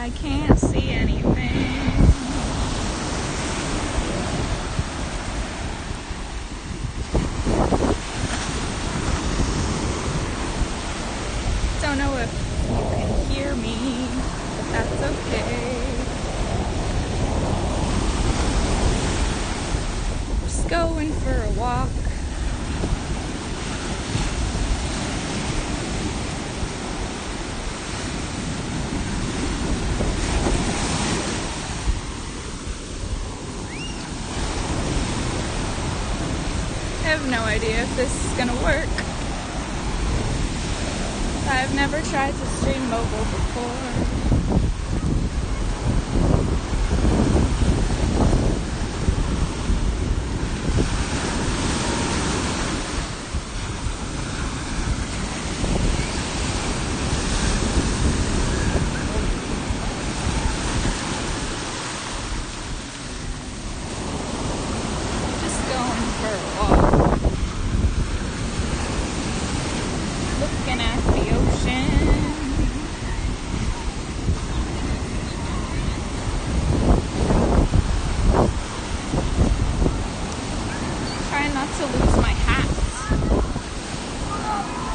I can't see anything. Don't know if you can hear me, but that's okay. Just going for a walk. I have no idea if this is gonna work. I've never tried to stream mobile before. Just going for a walk. Looking at the ocean. Trying not to lose my hat.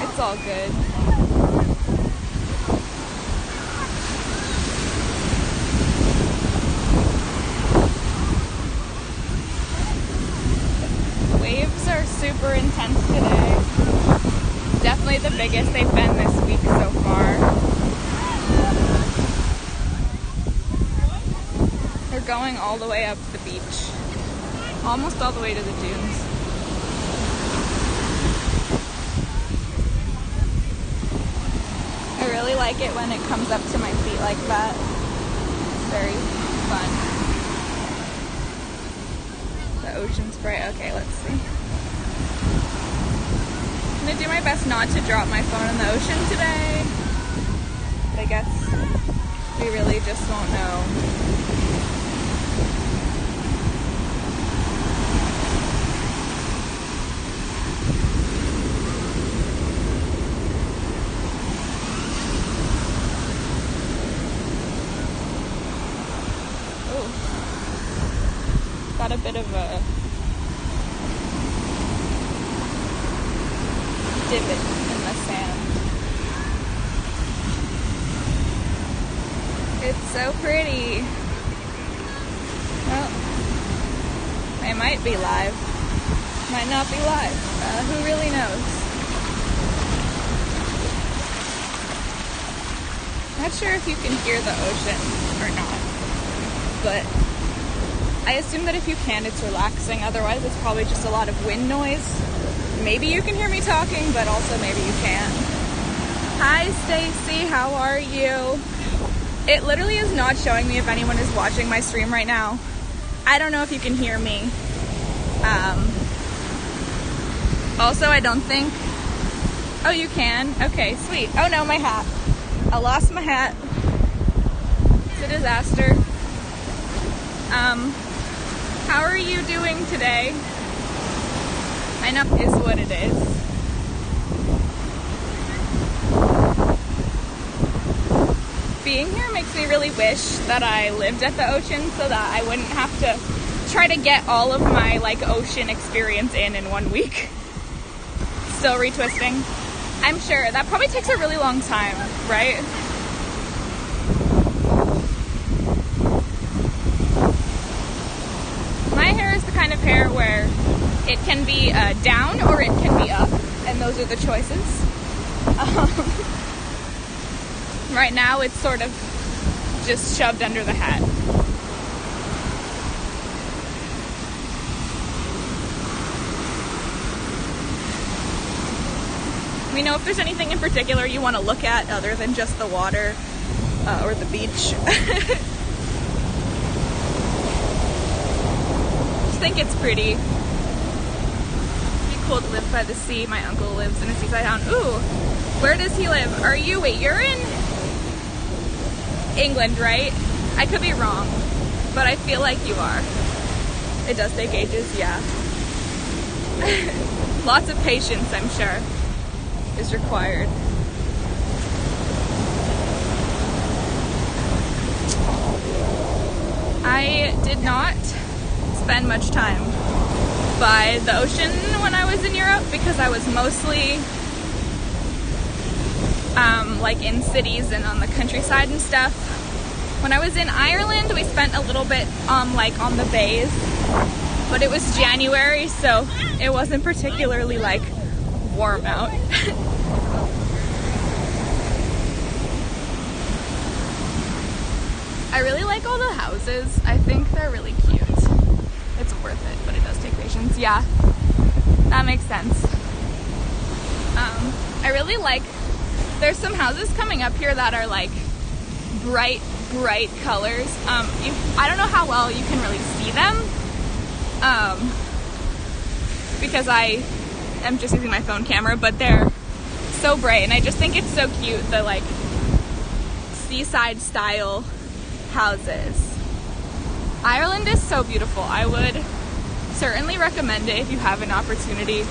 It's all good. Waves are super intense today. Definitely the biggest they've been this week so far. They're going all the way up the beach. Almost all the way to the dunes. I really like it when it comes up to my feet like that. It's very fun. The ocean spray. Okay, let's see. I'm gonna do my best not to drop my phone in the ocean today. But I guess we really just won't know. Oh, got a bit of a divot in the sand. It's so pretty. Well, I might be live. Might not be live. Who really knows? Not sure if you can hear the ocean or not, but I assume that if you can, it's relaxing. Otherwise, it's probably just a lot of wind noise. Maybe you can hear me talking, but also maybe you can't. Hi, Stacy. How are you? It literally is not showing me if anyone is watching my stream right now. I don't know if you can hear me. Also, I don't think... Oh, you can? Okay, sweet. Oh no, my hat. I lost my hat. It's a disaster. How are you doing today? I know is what it is. Being here makes me really wish that I lived at the ocean so that I wouldn't have to try to get all of my ocean experience in 1 week. Still retwisting. I'm sure that probably takes a really long time, right? My hair is the kind of hair where it can be down or it can be up, and those are the choices. Right now it's sort of just shoved under the hat. Let me know if there's anything in particular you want to look at other than just the water or the beach. Just think it's pretty. Cool to live by the sea. My uncle lives in a seaside town. Ooh, where does he live? Wait, you're in England, right? I could be wrong, but I feel like you are. It does take ages, yeah. Lots of patience, I'm sure, is required. did not spend much time by the ocean when I was in Europe because I was mostly like in cities and on the countryside and stuff. When I was in Ireland, we spent a little bit like on the bays, but it was January, so it wasn't particularly like warm out. I really like all the houses. I think they're really cute. It's worth it, but it does take patience. Yeah, that makes sense. I really like, there's some houses coming up here that are like bright colors. I don't know how well you can really see them because I am just using my phone camera, but they're so bright and I just think it's so cute, the like seaside style houses. Ireland is so beautiful. I would certainly recommend it if you have an opportunity.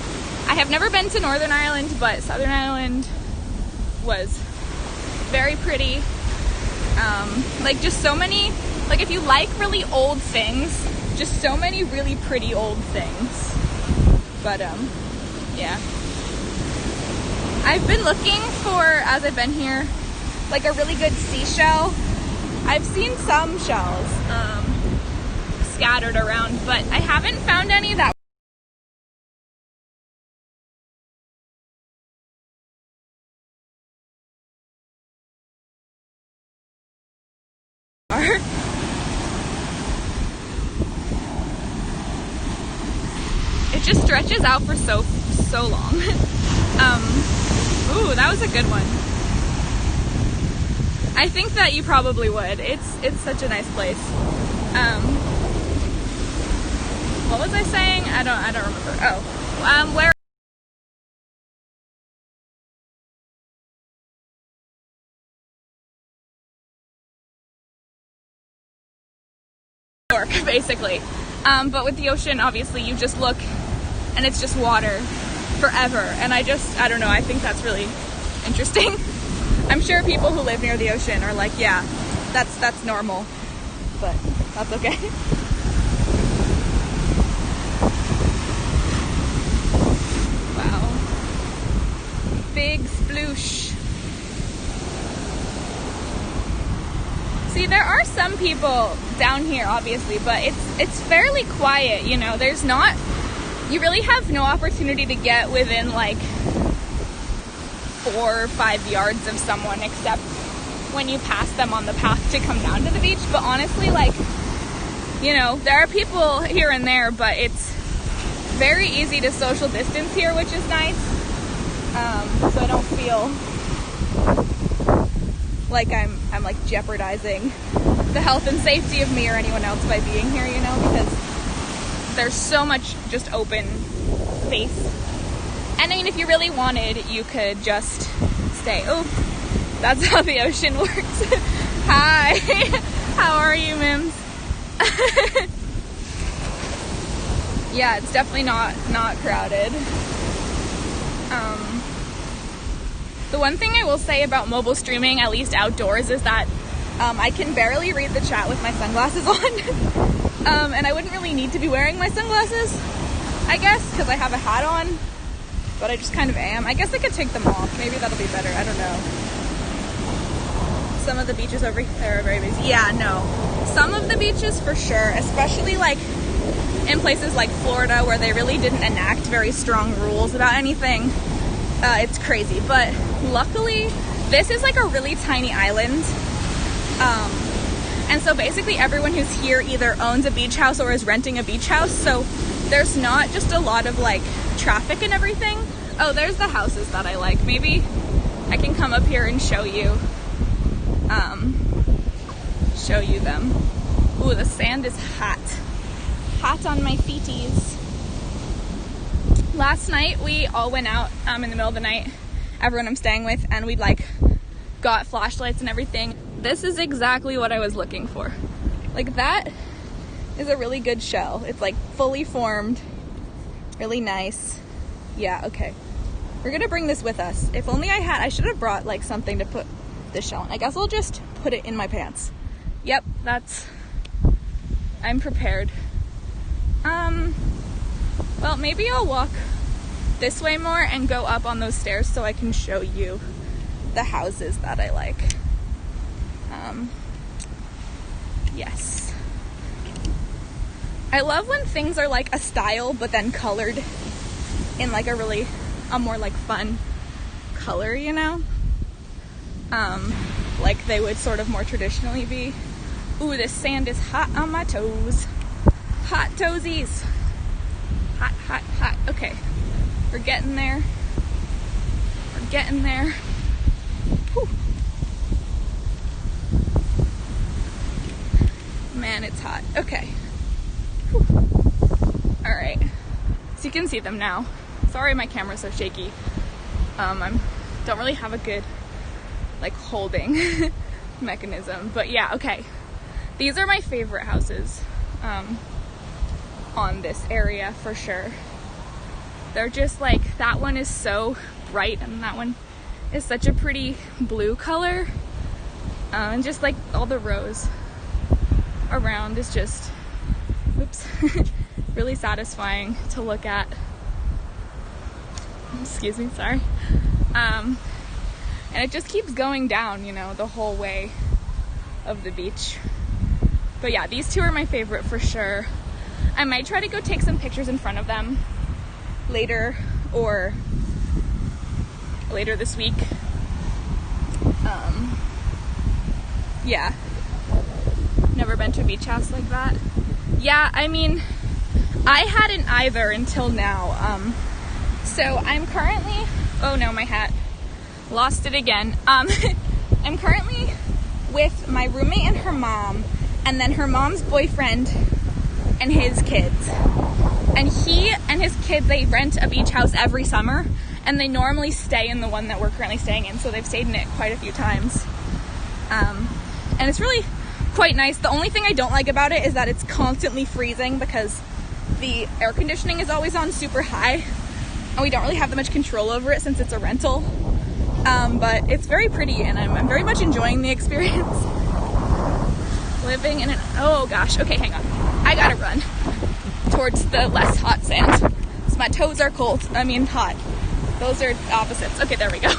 I have never been to Northern Ireland, but Southern Ireland was very pretty. Like just so many, like if you like really old things, just so many really pretty old things. But yeah. I've been looking for, as I've been here, like a really good seashell. I've seen some shells scattered around, but I haven't found any that are. It just stretches out for so long. Ooh, that was a good one. I think that you probably would. It's such a nice place. What was I saying? I don't remember. Oh, where? York, basically. But with the ocean, obviously, you just look, and it's just water forever. And I don't know. I think that's really interesting. I'm sure people who live near the ocean are like, yeah, that's normal, but that's okay. Wow. Big sploosh. See, there are some people down here, obviously, but it's fairly quiet, you know. There's not, you really have no opportunity to get within like 4 or 5 yards of someone except when you pass them on the path to come down to the beach. But honestly, like, you know, there are people here and there, but it's very easy to social distance here, which is nice. So I don't feel like I'm like jeopardizing the health and safety of me or anyone else by being here, you know, because there's so much just open space. And I mean, if you really wanted, you could just stay. Oh, that's how the ocean works. Hi, how are you, Mims? Yeah, it's definitely not crowded. The one thing I will say about mobile streaming, at least outdoors, is that I can barely read the chat with my sunglasses on. And I wouldn't really need to be wearing my sunglasses, I guess, because I have a hat on. But I just kind of am. I guess I could take them off. Maybe that'll be better. I don't know. Some of the beaches over there are very busy. Yeah, no. Some of the beaches for sure, especially like in places like Florida where they really didn't enact very strong rules about anything. It's crazy. But luckily, this is like a really tiny island. And so basically everyone who's here either owns a beach house or is renting a beach house. So there's not just a lot of like traffic and everything. Oh, there's the houses that I like. Maybe I can come up here and show you them. Ooh, the sand is hot on my feeties. Last night we all went out in the middle of the night, everyone I'm staying with, and we like got flashlights and everything. This is exactly what I was looking for. Like, that is a really good shell. It's like fully formed, really nice. Yeah, okay. We're gonna bring this with us. If only I should have brought like something to put this shell in. I guess I'll just put it in my pants. Yep, that's I'm prepared. Well, maybe I'll walk this way more and go up on those stairs so I can show you the houses that I like. Yes. I love when things are like a style but then colored in like a more like fun color, you know? Like they would sort of more traditionally be. Ooh, this sand is hot on my toes. Hot toesies. Hot, hot, hot. Okay. We're getting there. We're getting there. Whew. Man, it's hot. Okay. Whew. All right. So you can see them now. Sorry my camera's so shaky. I don't really have a good like holding mechanism, but yeah, okay. These are my favorite houses on this area for sure. They're just like, that one is so bright and that one is such a pretty blue color. And just like all the rows around is just, oops, really satisfying to look at. Excuse me, sorry. And it just keeps going down, you know, the whole way of the beach. But yeah, these two are my favorite for sure. I might try to go take some pictures in front of them later or later this week. Yeah. Never been to a beach house like that. Yeah, I mean, I hadn't either until now. So I'm currently, oh no, my hat. Lost it again. I'm currently with my roommate and her mom, and then her mom's boyfriend and his kids. And he and his kids, they rent a beach house every summer, and they normally stay in the one that we're currently staying in, so they've stayed in it quite a few times. And it's really quite nice. The only thing I don't like about it is that it's constantly freezing because the air conditioning is always on super high, and we don't really have that much control over it since it's a rental. But it's very pretty, and I'm very much enjoying the experience. Living in an, oh gosh, okay, hang on. I gotta run towards the less hot sand. So my toes are cold, hot. Those are opposites. Okay, there we go.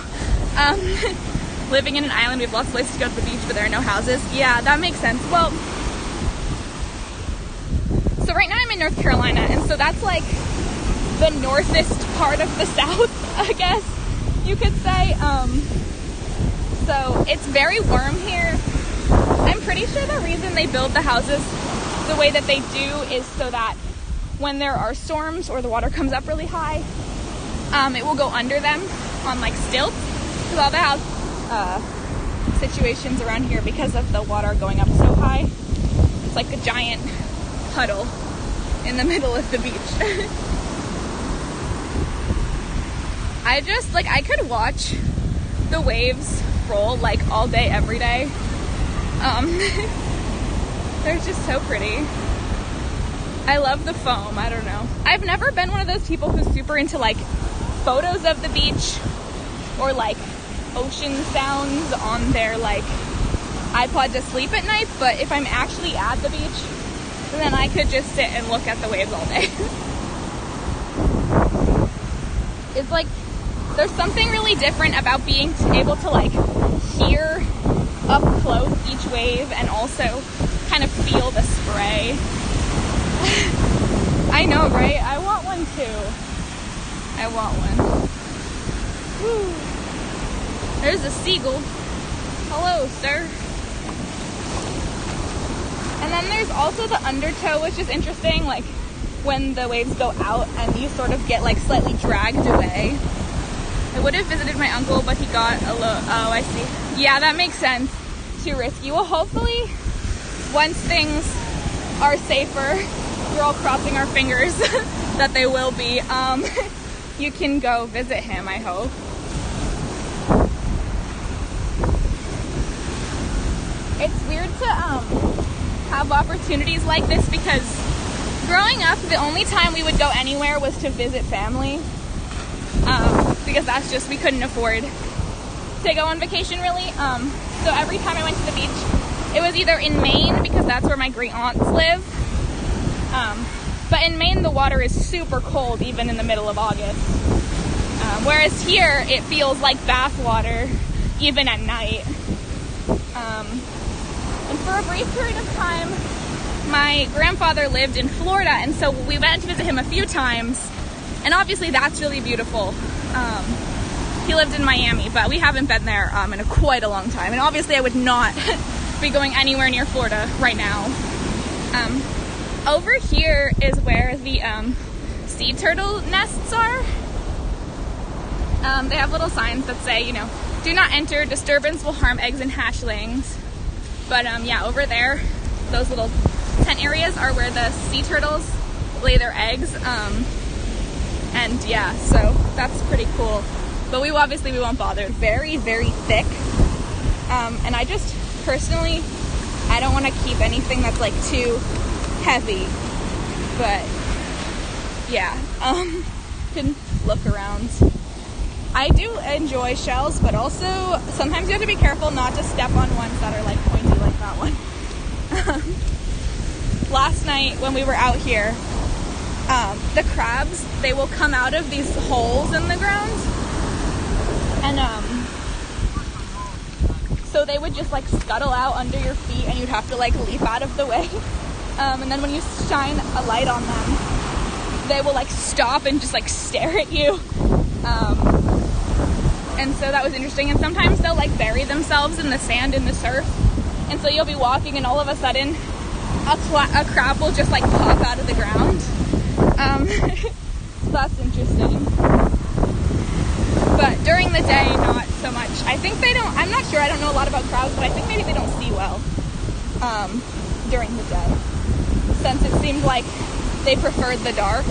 Living in an island, we have lots of places to go to the beach, but there are no houses. Yeah, that makes sense. Well, so right now I'm in North Carolina, and so that's like the northest part of the South, I guess you could say. So it's very warm here. I'm pretty sure the reason they build the houses the way that they do is so that when there are storms or the water comes up really high, it will go under them on like stilts, because all the house situations around here, because of the water going up so high, it's like a giant puddle in the middle of the beach. I could watch the waves roll like all day, every day. They're just so pretty. I love the foam. I don't know. I've never been one of those people who's super into like photos of the beach or like ocean sounds on their like iPod to sleep at night, but if I'm actually at the beach, then I could just sit and look at the waves all day. It's like there's something really different about being able to like hear up close each wave and also kind of feel the spray. I know, right? I want one too. I want one. Woo. There's a seagull. Hello, sir. And then there's also the undertow, which is interesting, like when the waves go out and you sort of get like slightly dragged away. I would have visited my uncle, but he got a little, oh, I see. Yeah, that makes sense. Too risky. Well, hopefully, once things are safer, we're all crossing our fingers that they will be, you can go visit him, I hope. It's weird to have opportunities like this because growing up, the only time we would go anywhere was to visit family. Because that's just, we couldn't afford to go on vacation really. So every time I went to the beach, it was either in Maine, because that's where my great aunts live, But in Maine, the water is super cold even in the middle of August. Whereas here, it feels like bath water even at night. And for a brief period of time, my grandfather lived in Florida, and so we went to visit him a few times, and obviously that's really beautiful. He lived in Miami, but we haven't been there in quite a long time, and obviously I would not be going anywhere near Florida right now. Over here is where the sea turtle nests are. They have little signs that say, you know, do not enter, disturbance will harm eggs and hatchlings. But yeah, over there, those little tent areas are where the sea turtles lay their eggs. And yeah, so that's pretty cool. But we won't bother. Very, very thick. And I just personally, I don't want to keep anything that's like too heavy. But yeah, can look around. I do enjoy shells, but also sometimes you have to be careful not to step on ones that are like pointy like that one. Last night when we were out here, the crabs, they will come out of these holes in the ground, and so they would just like scuttle out under your feet, and you'd have to like leap out of the way. And then when you shine a light on them, they will like stop and just like stare at you. And so that was interesting. And sometimes they'll like bury themselves in the sand in the surf. And so you'll be walking and all of a sudden a crab will just like pop out of the ground. So that's interesting. But during the day, not so much. I think they don't, I'm not sure, I don't know a lot about crabs, but I think maybe they don't see well during the day. Since it seemed like they preferred the dark.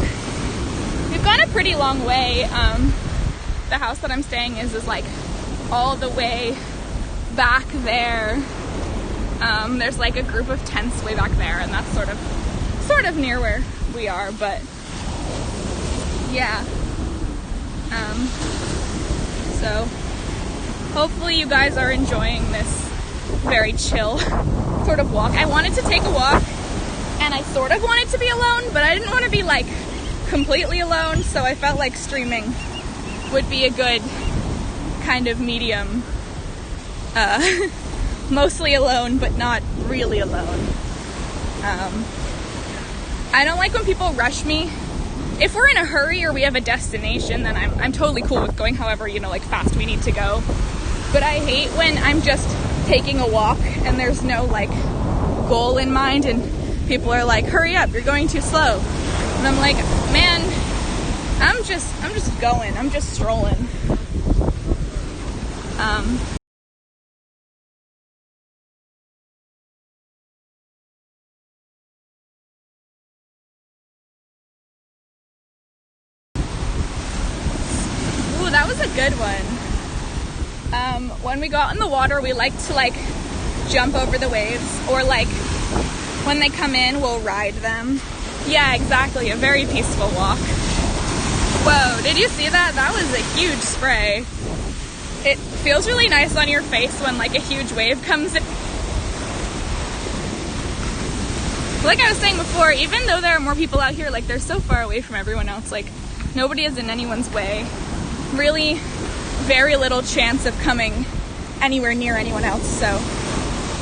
We've gone a pretty long way. The house that I'm staying is like all the way back there. There's like a group of tents way back there, and that's sort of near where we are, but yeah. So hopefully you guys are enjoying this very chill sort of walk. I wanted to take a walk, and I sort of wanted to be alone, but I didn't want to be like completely alone, so I felt like streaming would be a good kind of medium. Mostly alone, but not really alone. I don't like when people rush me. If we're in a hurry or we have a destination, then I'm totally cool with going however, you know, like fast we need to go. But I hate when I'm just taking a walk and there's no like goal in mind, and people are like, hurry up, you're going too slow. And I'm like, man, I'm just going, I'm just strolling. Ooh, that was a good one. When we go out in the water, we like to like jump over the waves, or like when they come in, we'll ride them. Yeah, exactly, a very peaceful walk. Whoa, did you see that? That was a huge spray. It feels really nice on your face when like a huge wave comes in. Like I was saying before, even though there are more people out here, like they're so far away from everyone else, like nobody is in anyone's way. Really very little chance of coming anywhere near anyone else, so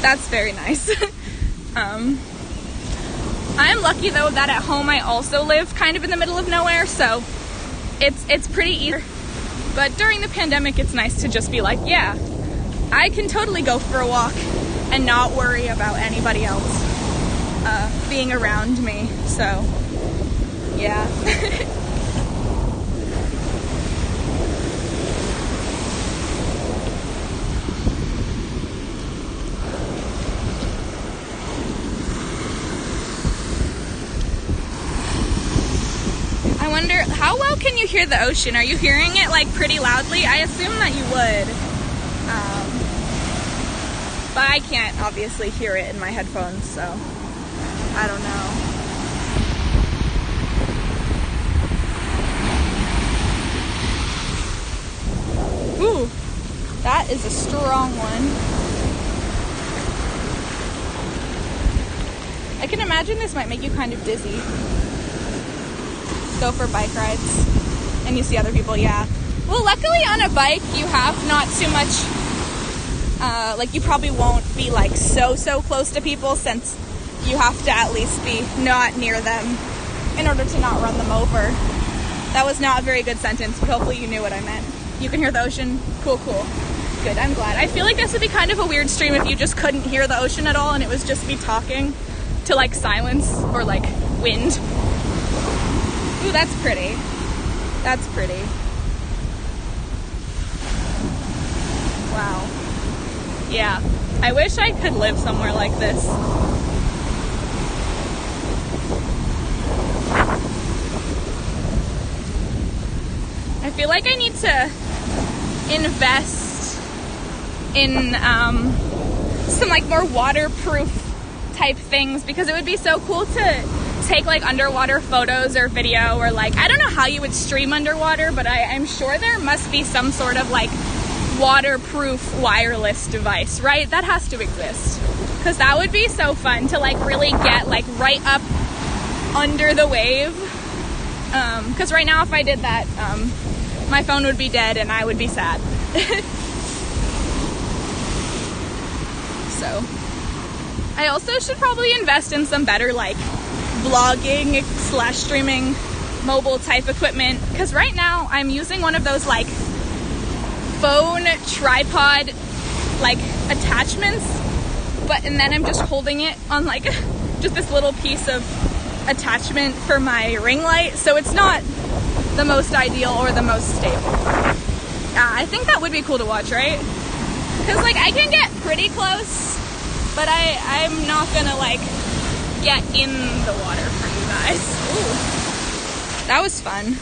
that's very nice. I am lucky though that at home I also live kind of in the middle of nowhere, so it's pretty easy. But during the pandemic, it's nice to just be like, yeah, I can totally go for a walk and not worry about anybody else being around me. So, yeah. I wonder, how well can you hear the ocean? Are you hearing it like pretty loudly? I assume that you would. But I can't obviously hear it in my headphones, so I don't know. Ooh, that is a strong one. I can imagine this might make you kind of dizzy. Go for bike rides and you see other people, yeah. Well, luckily on a bike you have not too much, like you probably won't be like so close to people, since you have to at least be not near them in order to not run them over. That was not a very good sentence, but hopefully you knew what I meant. You can hear the ocean? Cool. Good, I'm glad. I feel like this would be kind of a weird stream if you just couldn't hear the ocean at all and it was just me talking to like silence or like wind. Ooh, that's pretty. That's pretty. Wow. Yeah, I wish I could live somewhere like this. I feel like I need to invest in some like more waterproof type things, because it would be so cool to take like underwater photos or video, or like, I don't know how you would stream underwater, but I'm sure there must be some sort of like waterproof wireless device, right? That has to exist, because that would be so fun to like really get like right up under the wave, because right now if I did that, my phone would be dead and I would be sad. So I also should probably invest in some better like vlogging / streaming mobile type equipment, because right now I'm using one of those like phone tripod like attachments, and then I'm just holding it on like just this little piece of attachment for my ring light, so it's not the most ideal or the most stable. I think that would be cool to watch, right? Because like I can get pretty close, but I'm not gonna like get in the water for you guys. Ooh, that was fun.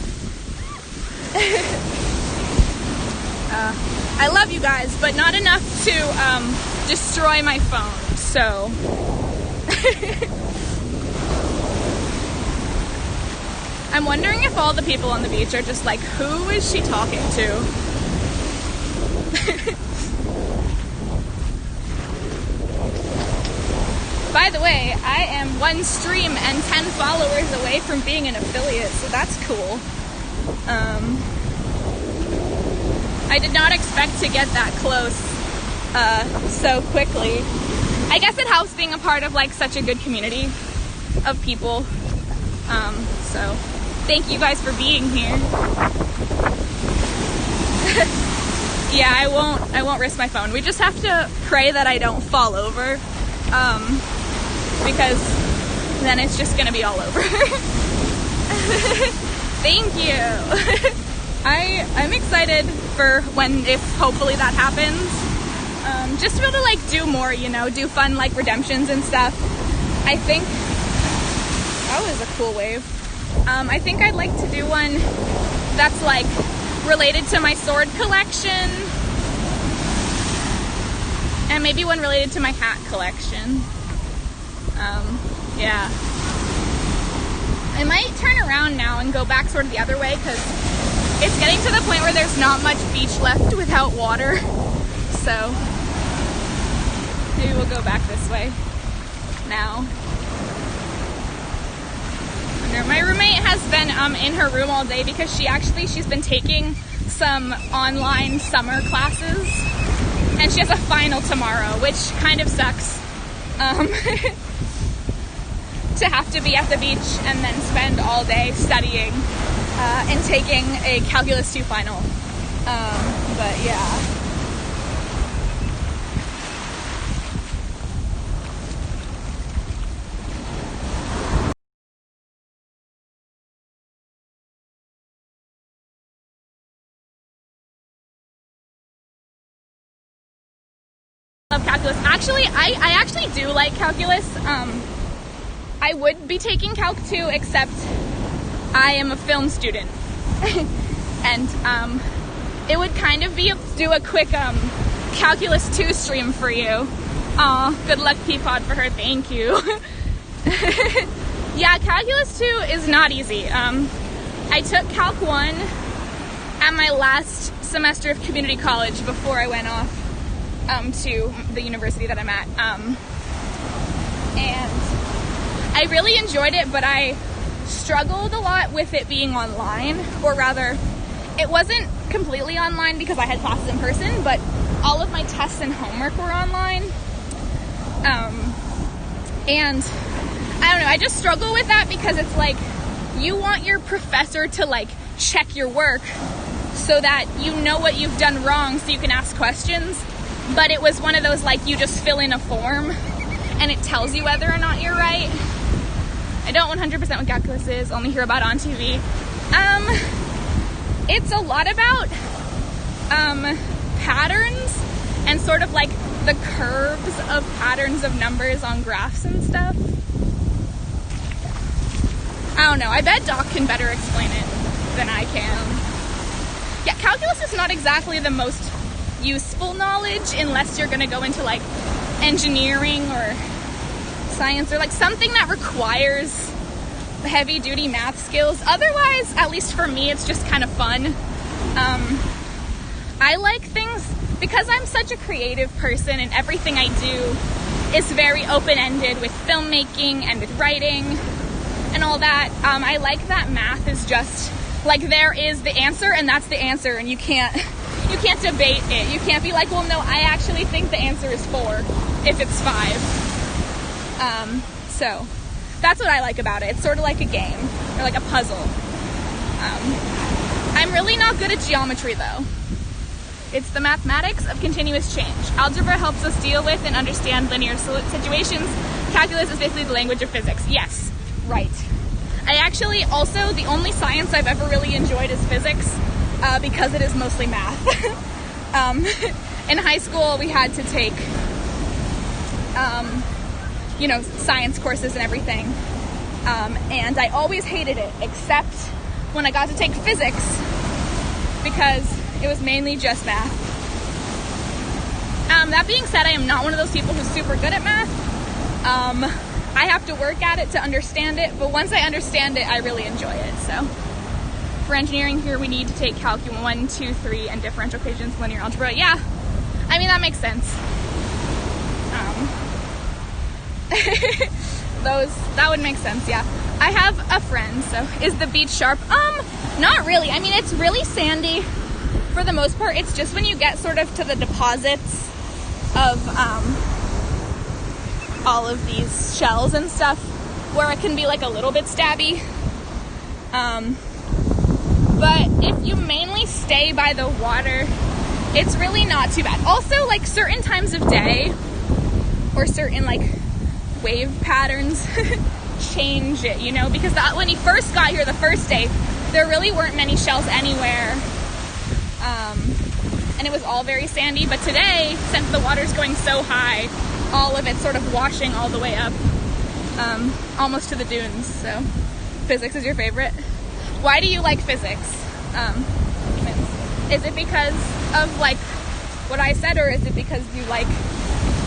I love you guys, but not enough to destroy my phone, so. I'm wondering if all the people on the beach are just like, who is she talking to? By the way, I am 1 stream and 10 followers away from being an affiliate, so that's cool. I did not expect to get that close so quickly. I guess it helps being a part of like such a good community of people. So thank you guys for being here. Yeah, I won't risk my phone. We just have to pray that I don't fall over, because then it's just gonna be all over. Thank you. I'm excited for if hopefully that happens. Just to be able to like do more, do fun like redemptions and stuff. I think that was a cool wave. I think I'd like to do one that's like related to my sword collection, and maybe one related to my hat collection. Yeah. I might turn around now and go back sort of the other way, because it's getting to the point where there's not much beach left without water. So maybe we'll go back this way now. My roommate has been in her room all day because she's been taking some online summer classes, and she has a final tomorrow, which kind of sucks. To have to be at the beach and then spend all day studying and taking a Calculus 2 final. But yeah. Love calculus. Actually, I actually do like calculus. I would be taking Calc 2, except I am a film student. And it would kind of be do a quick Calculus 2 stream for you. Aw, good luck Peapod for her, thank you. Yeah, Calculus 2 is not easy. I took Calc 1 at my last semester of community college before I went off to the university that I'm at. And I really enjoyed it, but I struggled a lot with it being online, or rather, it wasn't completely online because I had classes in person, but all of my tests and homework were online. And I don't know, I just struggle with that because it's like, you want your professor to like check your work so that you know what you've done wrong so you can ask questions. But it was one of those, like, you just fill in a form and it tells you whether or not you're right. I don't 100% what calculus is, only hear about it on TV. It's a lot about patterns and sort of like the curves of patterns of numbers on graphs and stuff. I don't know, I bet Doc can better explain it than I can. Yeah, calculus is not exactly the most useful knowledge unless you're gonna go into like engineering or science or like something that requires heavy duty math skills. Otherwise, at least for me, it's just kind of fun. I like things because I'm such a creative person and everything I do is very open-ended with filmmaking and with writing and all that. I like that math is just like, there is the answer and that's the answer, and you can't debate it. You can't be like, well, no, I actually think the answer is 4 if it's 5. So that's what I like about it. It's sort of like a game or like a puzzle. I'm really not good at geometry though. It's the mathematics of continuous change. Algebra helps us deal with and understand linear situations. Calculus is basically the language of physics. Yes, right. I actually also, the only science I've ever really enjoyed is physics, because it is mostly math. In high school, we had to take, science courses and everything. And I always hated it, except when I got to take physics, because it was mainly just math. That being said, I am not one of those people who's super good at math. I have to work at it to understand it, but once I understand it, I really enjoy it. So for engineering here, we need to take Calc 1, 2, 3, and differential equations, linear algebra. Yeah, I mean, that makes sense. That would make sense, yeah. I have a friend, so is the beach sharp? Not really. I mean, it's really sandy for the most part. It's just when you get sort of to the deposits of all of these shells and stuff where it can be like a little bit stabby. But if you mainly stay by the water, it's really not too bad. Also, like, certain times of day or certain like wave patterns change it, you know, because when he first got here the first day, there really weren't many shells anywhere, and it was all very sandy. But today, since the water's going so high, all of it's sort of washing all the way up, almost to the dunes. So physics is your favorite. Why do you like physics? Is it because of like what I said, or is it because you like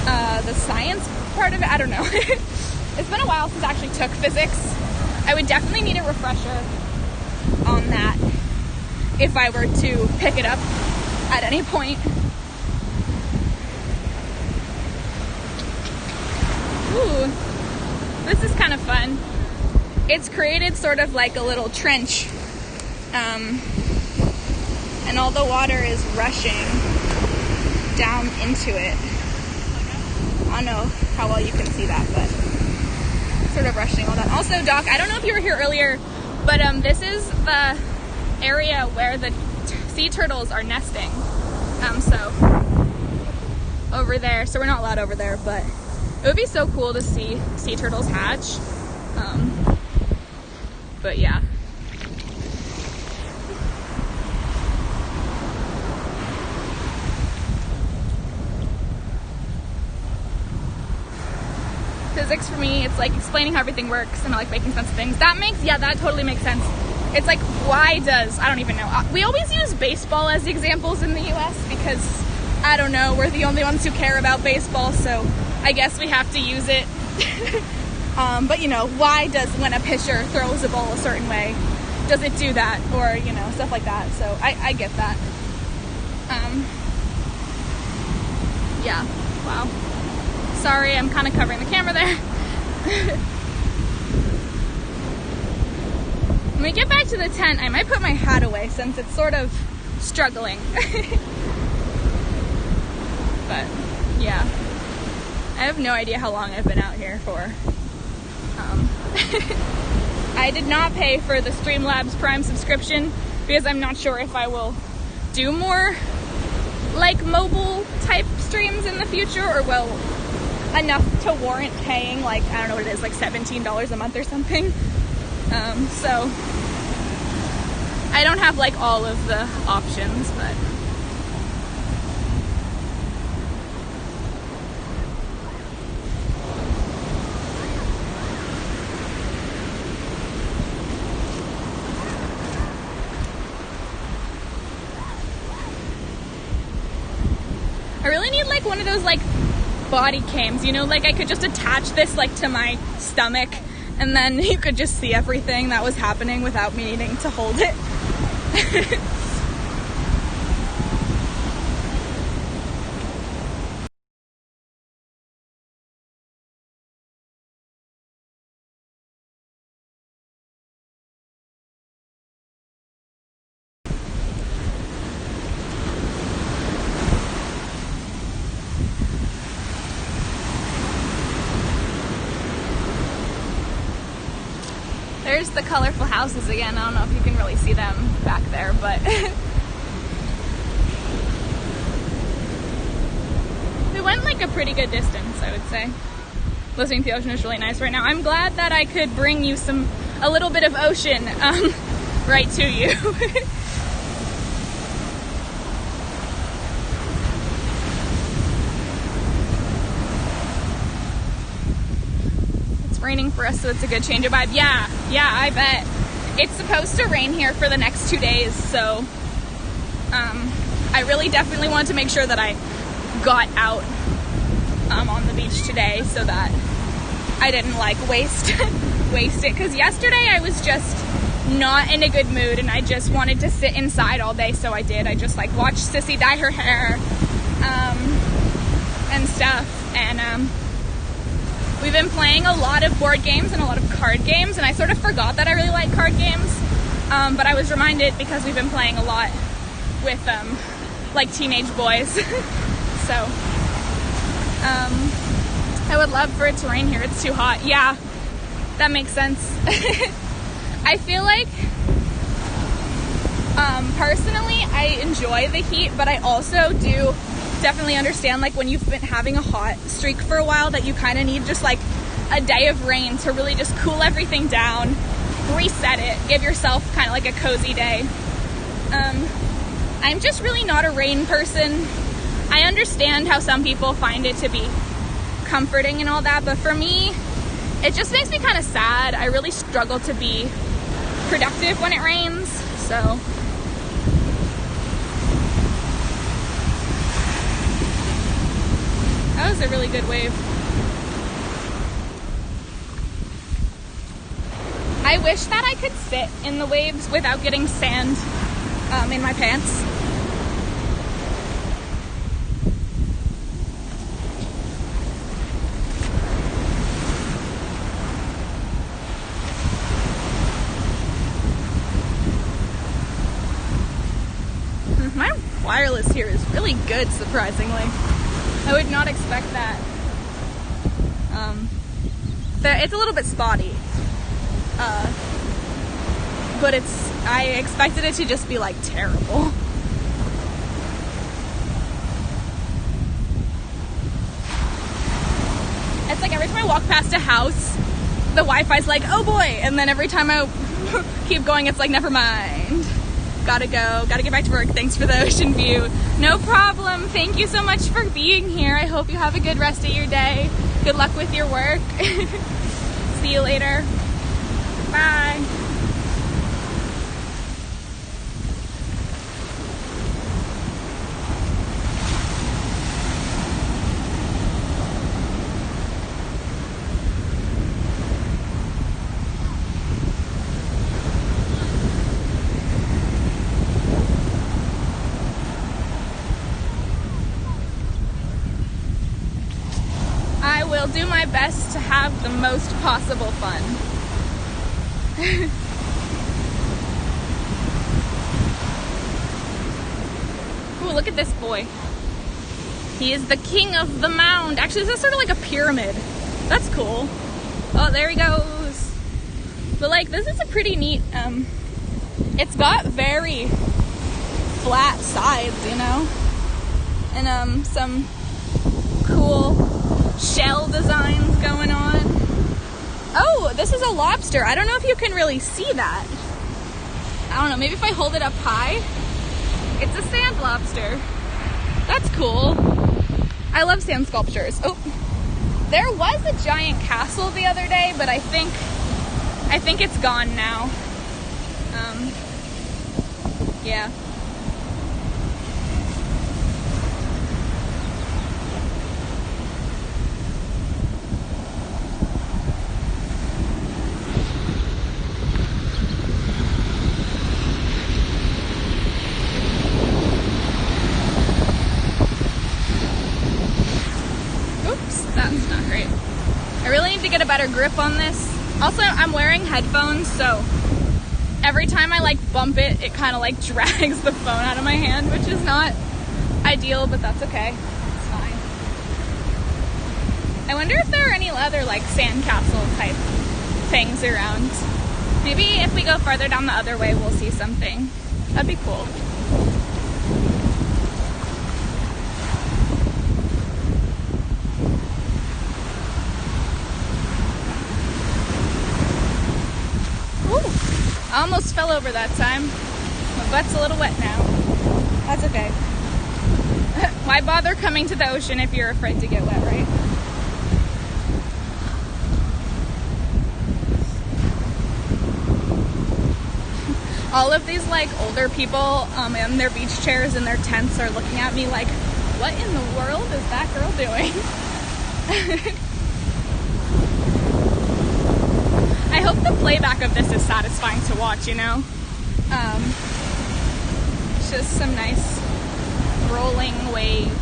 the science part of it? I don't know. It's been a while since I actually took physics. I would definitely need a refresher on that if I were to pick it up at any point. Ooh, this is kind of fun. It's created sort of like a little trench, and all the water is rushing down into it. I don't know how well you can see that, but sort of rushing all down. Also, Doc, I don't know if you were here earlier, but this is the area where the sea turtles are nesting. So over there, so we're not allowed over there, but it would be so cool to see sea turtles hatch. But yeah. Physics for me, it's like explaining how everything works and I like making sense of things. That totally makes sense. It's like, I don't even know. We always use baseball as examples in the US because, I don't know, we're the only ones who care about baseball, so I guess we have to use it. But you know, why does, when a pitcher throws a ball a certain way, does it do that? Or, you know, stuff like that. So I get that. Yeah, wow. Sorry, I'm kind of covering the camera there. When we get back to the tent, I might put my hat away since it's sort of struggling. But yeah, I have no idea how long I've been out here for. I did not pay for the Streamlabs Prime subscription because I'm not sure if I will do more like mobile type streams in the future, or well, enough to warrant paying like, I don't know what it is, like $17 a month or something. So I don't have like all of the options, but I really need like one of those like body cams, you know, like I could just attach this like to my stomach and then you could just see everything that was happening without me needing to hold it. There's the colorful houses again. I don't know if you can really see them back there, but we went like a pretty good distance, I would say. Listening to the ocean is really nice right now. I'm glad that I could bring you a little bit of ocean right to you. Raining for us, so it's a good change of vibe. Yeah, I bet. It's supposed to rain here for the next 2 days, so I really definitely wanted to make sure that I got out on the beach today so that I didn't like waste it, because yesterday I was just not in a good mood and I just wanted to sit inside all day, so I did. I just like watched Sissy dye her hair and stuff, and we've been playing a lot of board games and a lot of card games, and I sort of forgot that I really like card games, but I was reminded because we've been playing a lot with like teenage boys. So I would love for it to rain here. It's too hot. Yeah, that makes sense. I feel like personally I enjoy the heat, but I also do definitely understand like when you've been having a hot streak for a while that you kind of need just like a day of rain to really just cool everything down, reset it, give yourself kind of like a cozy day. I'm just really not a rain person. I understand how some people find it to be comforting and all that, but for me it just makes me kind of sad. I really struggle to be productive when it rains, so that was a really good wave. I wish that I could sit in the waves without getting sand in my pants. My wireless here is really good, surprisingly. I would not expect that. It's a little bit spotty. But I expected it to just be like terrible. It's like every time I walk past a house, the Wi-Fi's like, oh boy, and then every time I keep going, it's like, never mind. Gotta go, gotta get back to work. Thanks for the ocean view. No problem. Thank you so much for being here. I hope you have a good rest of your day. Good luck with your work. See you later. Bye. I will do my best to have the most possible fun. Ooh, look at this boy. He is the king of the mound. Actually, this is sort of like a pyramid. That's cool. Oh, there he goes. But like, this is a pretty neat, it's got very flat sides, you know? And some cool shell designs going on. Oh, this is a lobster. I don't know if you can really see that. I don't know, maybe if I hold it up high. It's a sand lobster. That's cool. I love sand sculptures. Oh, there was a giant castle the other day, but I think it's gone now. Yeah. That's not great. I really need to get a better grip on this. Also, I'm wearing headphones, so every time I like bump it, it kind of like drags the phone out of my hand, which is not ideal, but that's okay. It's fine. I wonder if there are any other like sandcastle type things around. Maybe if we go farther down the other way, we'll see something. That'd be cool. I almost fell over that time. My butt's a little wet now. That's okay. Why bother coming to the ocean if you're afraid to get wet, right? All of these like older people in their beach chairs and their tents are looking at me like, what in the world is that girl doing? I hope the playback of this is satisfying to watch, you know? It's just some nice rolling waves.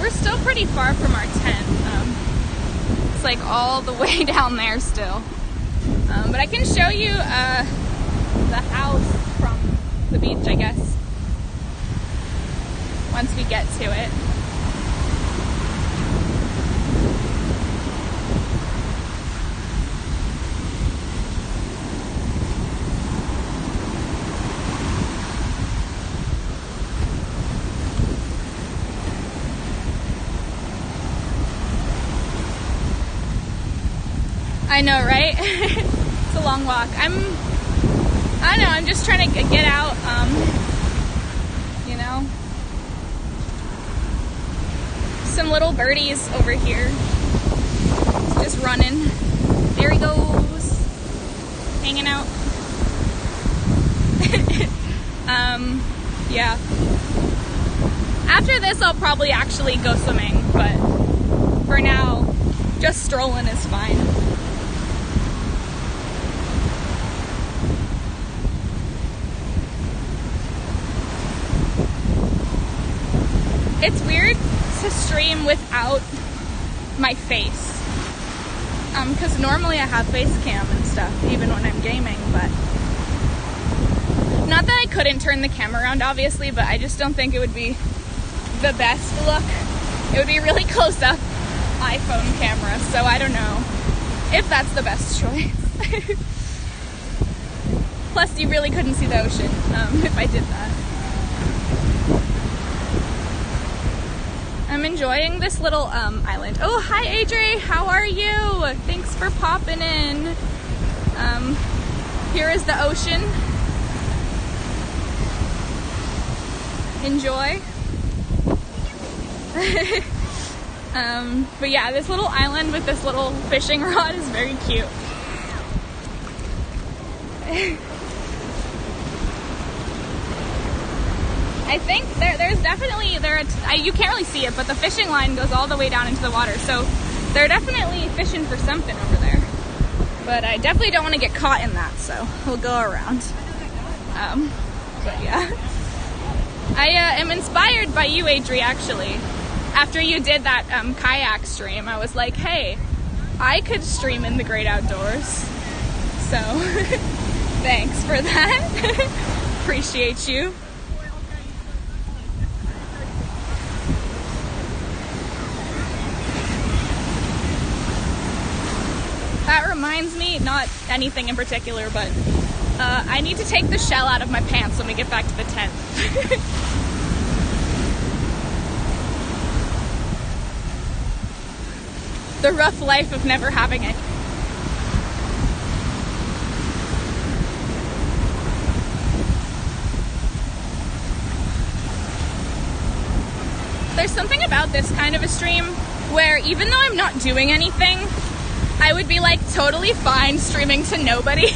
We're still pretty far from our tent. Like all the way down there still, but I can show you the house from the beach, I guess, once we get to it. I know, right? It's a long walk. I don't know, I'm just trying to get out, you know. Some little birdies over here. Just running. There he goes. Hanging out. Yeah. After this, I'll probably actually go swimming, but for now, just strolling is fine. It's weird to stream without my face, because normally I have face cam and stuff, even when I'm gaming, but not that I couldn't turn the camera around, obviously, but I just don't think it would be the best look. It would be really close up iPhone camera, so I don't know if that's the best choice. Plus, you really couldn't see the ocean if I did that. I'm enjoying this little island. Oh, hi Adri, how are you? Thanks for popping in. Here is the ocean. Enjoy. But yeah, this little island with this little fishing rod is very cute. I think there's definitely, you can't really see it, but the fishing line goes all the way down into the water, so they're definitely fishing for something over there. But I definitely don't want to get caught in that, so we'll go around. But yeah. I am inspired by you, Adri, actually. After you did that kayak stream, I was like, hey, I could stream in the great outdoors. So, thanks for that. Appreciate you. That reminds me, not anything in particular, but I need to take the shell out of my pants when we get back to the tent. The rough life of never having it. There's something about this kind of a stream where even though I'm not doing anything, I would be like totally fine streaming to nobody.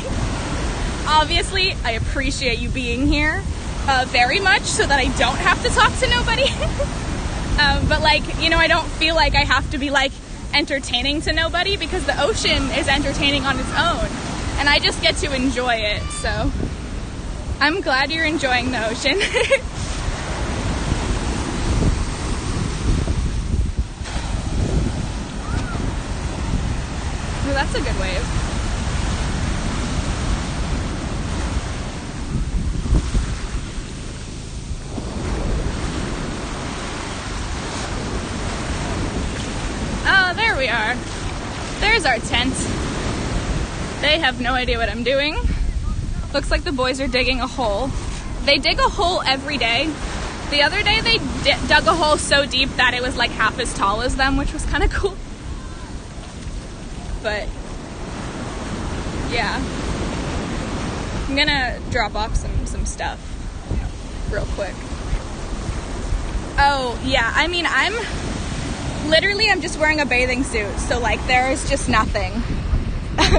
Obviously, I appreciate you being here very much so that I don't have to talk to nobody. But like, you know, I don't feel like I have to be like entertaining to nobody because the ocean is entertaining on its own and I just get to enjoy it. So I'm glad you're enjoying the ocean. Well, that's a good wave. Oh, there we are. There's our tent. They have no idea what I'm doing. Looks like the boys are digging a hole. They dig a hole every day. The other day they dug a hole so deep that it was like half as tall as them, which was kind of cool. But yeah, I'm gonna drop off some stuff real quick. Oh yeah, I mean I'm just wearing a bathing suit, so like there is just nothing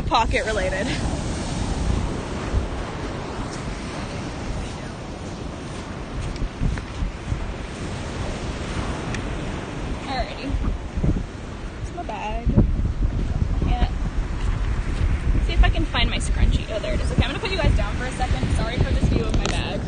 pocket related. Alrighty, it's my bag. See if I can find my scrunchie. Oh, there it is. Okay, I'm gonna put you guys down for a second. Sorry for this view of my bag.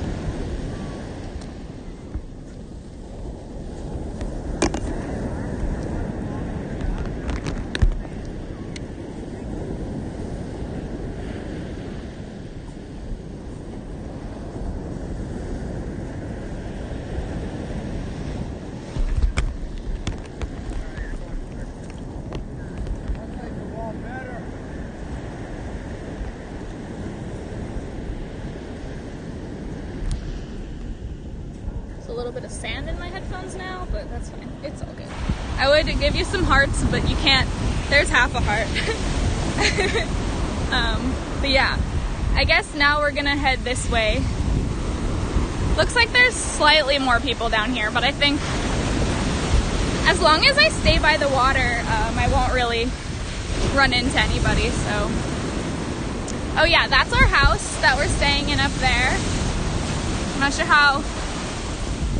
A little bit of sand in my headphones now, but that's fine. It's all good. I would give you some hearts, but you can't. There's half a heart. But yeah, I guess now we're gonna head this way. Looks like there's slightly more people down here, but I think as long as I stay by the water, I won't really run into anybody, so. Oh yeah, that's our house that we're staying in up there. I'm not sure how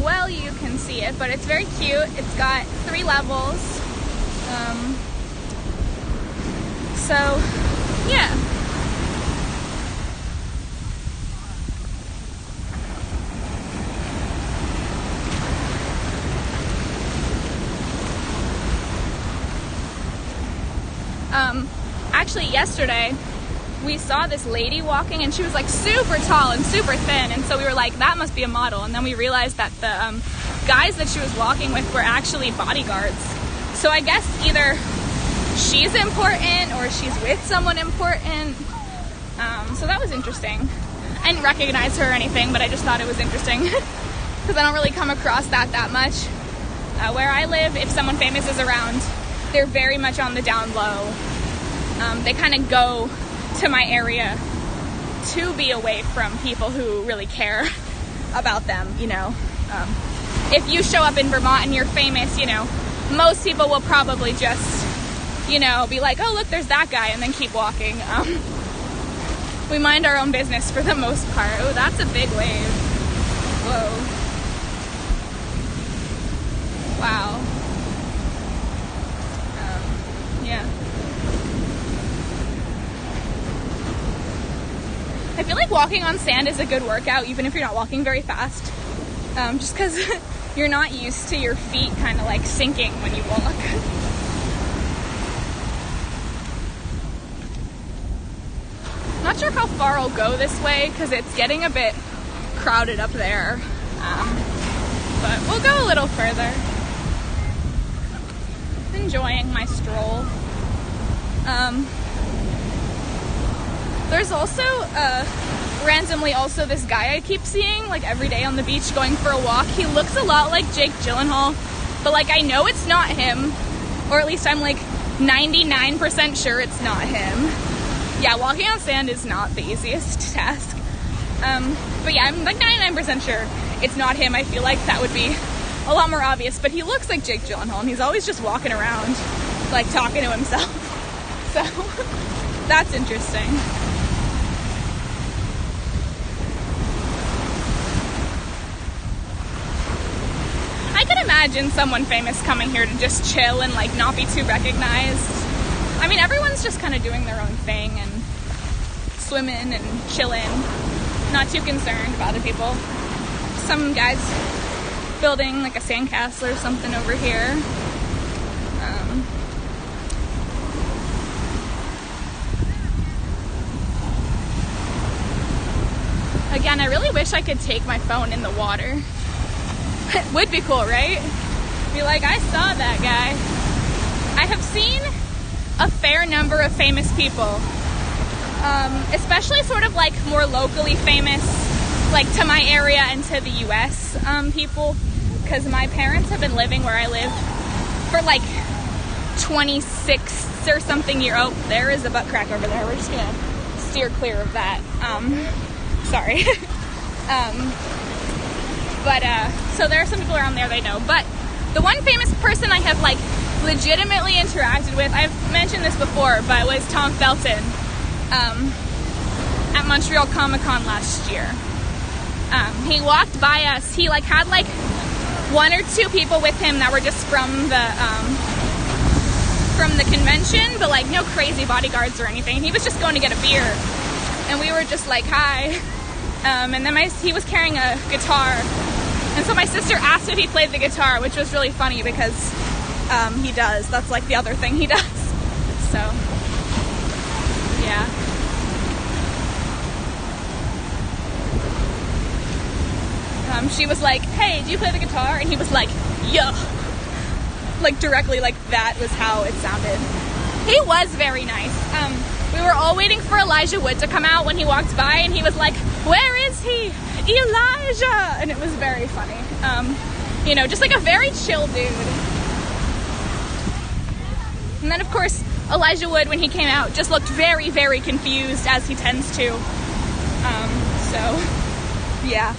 well you can see it, but it's very cute. It's got 3 levels. So yeah. Actually yesterday we saw this lady walking and she was like super tall and super thin, and so we were like, that must be a model. And then we realized that the guys that she was walking with were actually bodyguards. So I guess either she's important or she's with someone important. So that was interesting. I didn't recognize her or anything, but I just thought it was interesting because I don't really come across that much. Where I live, if someone famous is around, they're very much on the down low. They kind of go to my area to be away from people who really care about them, you know. If you show up in Vermont and you're famous, you know, most people will probably just, you know, be like, oh, look, there's that guy, and then keep walking. We mind our own business for the most part. Oh, that's a big wave. Whoa. Wow. Yeah. I feel like walking on sand is a good workout, even if you're not walking very fast. Just because you're not used to your feet kind of like sinking when you walk. Not sure how far I'll go this way because it's getting a bit crowded up there. But we'll go a little further. Enjoying my stroll. There's also randomly also this guy I keep seeing like every day on the beach going for a walk. He looks a lot like Jake Gyllenhaal, but like I know it's not him, or at least I'm like 99% sure it's not him. Yeah, walking on sand is not the easiest task. But yeah, I'm like 99% sure it's not him. I feel like that would be a lot more obvious, but he looks like Jake Gyllenhaal and he's always just walking around like talking to himself. So that's interesting. I could imagine someone famous coming here to just chill and like not be too recognized. I mean, everyone's just kind of doing their own thing and swimming and chilling, not too concerned about other people. Some guys building like a sandcastle or something over here. Again, I really wish I could take my phone in the water. It would be cool, right? Be like, I saw that guy. I have seen a fair number of famous people, especially sort of like more locally famous, like to my area and to the US people, because my parents have been living where I live for like 26 or something years. Oh, there is a butt crack over there. We're just gonna steer clear of that. Sorry. So there are some people around there they know, but the one famous person I have like legitimately interacted with, I've mentioned this before, but it was Tom Felton at Montreal Comic-Con last year. He walked by us. He like had like one or two people with him that were just from the convention, but like no crazy bodyguards or anything. He was just going to get a beer, and we were just like, hi. And then he was carrying a guitar, and so my sister asked if he played the guitar, which was really funny because he does. That's like the other thing he does. So, yeah. She was like, hey, do you play the guitar? And he was like, yeah. Like directly, like that was how it sounded. He was very nice. We were all waiting for Elijah Wood to come out when he walked by, and he was like, where is he? Elijah! And it was very funny. You know, just like a very chill dude. And then, of course, Elijah Wood, when he came out, just looked very, very confused, as he tends to. So, yeah.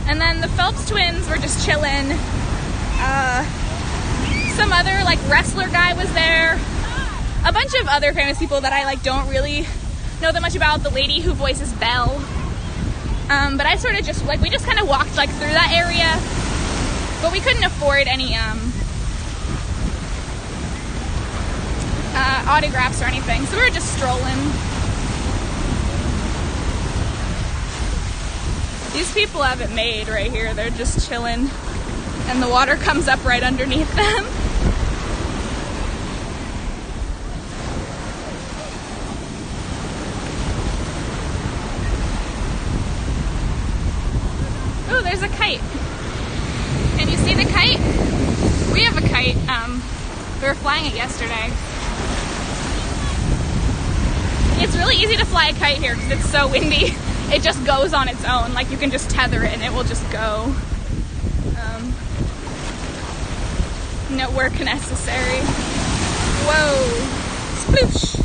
And then the Phelps twins were just chilling. Some other, like, wrestler guy was there. A bunch of other famous people that I, like, don't really know that much about. The lady who voices Belle. But I sort of just, like, we just kind of walked, like, through that area. But we couldn't afford any, autographs or anything. So we were just strolling. These people have it made right here. They're just chilling. And the water comes up right underneath them. Oh, there's a kite. Can you see the kite? We have a kite. We were flying it yesterday. It's really easy to fly a kite here because it's so windy. It just goes on its own. Like, you can just tether it and it will just go. No work necessary. Whoa. Sploosh.